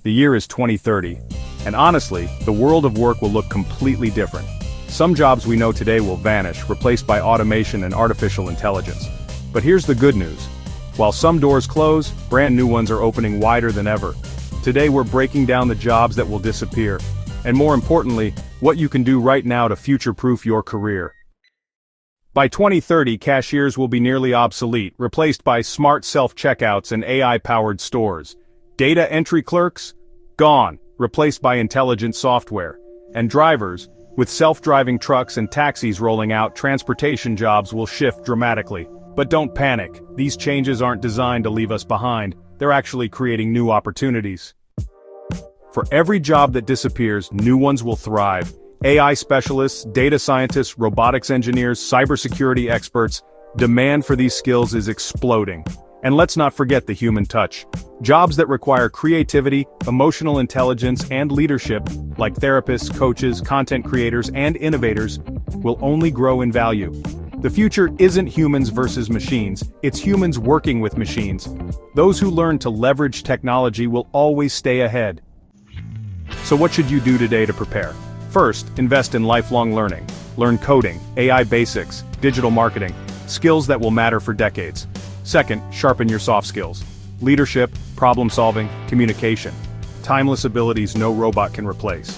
The year is 2030, and honestly, the world of work will look completely different. Some jobs we know today will vanish, replaced by automation and artificial intelligence. But here's the good news. While some doors close, brand new ones are opening wider than ever. Today we're breaking down the jobs that will disappear, and more importantly, what you can do right now to future-proof your career. By 2030, cashiers will be nearly obsolete, replaced by smart self-checkouts and AI-powered stores. Data entry clerks? Gone, replaced by intelligent software. And drivers, with self-driving trucks and taxis rolling out, transportation jobs will shift dramatically. But don't panic, these changes aren't designed to leave us behind, they're actually creating new opportunities. For every job that disappears, new ones will thrive. AI specialists, data scientists, robotics engineers, cybersecurity experts, demand for these skills is exploding. And let's not forget the human touch. Jobs that require creativity, emotional intelligence, and leadership, like therapists, coaches, content creators, and innovators, will only grow in value. The future isn't humans versus machines, it's humans working with machines. Those who learn to leverage technology will always stay ahead. So what should you do today to prepare? First, invest in lifelong learning. Learn coding, AI basics, digital marketing, skills that will matter for decades. Second, sharpen your soft skills. Leadership, problem solving, communication. Timeless abilities no robot can replace.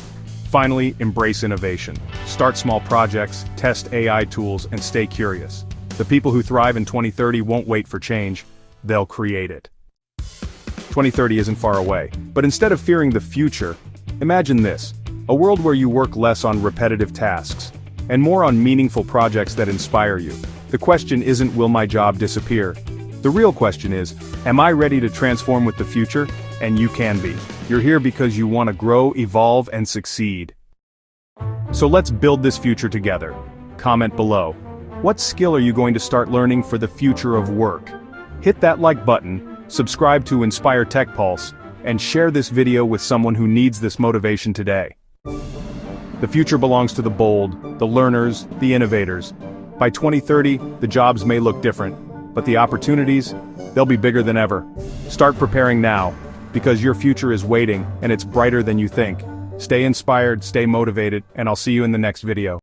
Finally, embrace innovation. Start small projects, test AI tools, and stay curious. The people who thrive in 2030 won't wait for change, they'll create it. 2030 isn't far away, but instead of fearing the future, imagine this, a world where you work less on repetitive tasks, and more on meaningful projects that inspire you. The question isn't, will my job disappear? The real question is, am I ready to transform with the future? And you can be. You're here because you want to grow, evolve, and succeed. So let's build this future together. Comment below. What skill are you going to start learning for the future of work? Hit that like button, subscribe to InspireTechPulse, and share this video with someone who needs this motivation today. The future belongs to the bold, the learners, the innovators. By 2030, the jobs may look different, but the opportunities, they'll be bigger than ever. Start preparing now, because your future is waiting, and it's brighter than you think. Stay inspired, stay motivated, and I'll see you in the next video.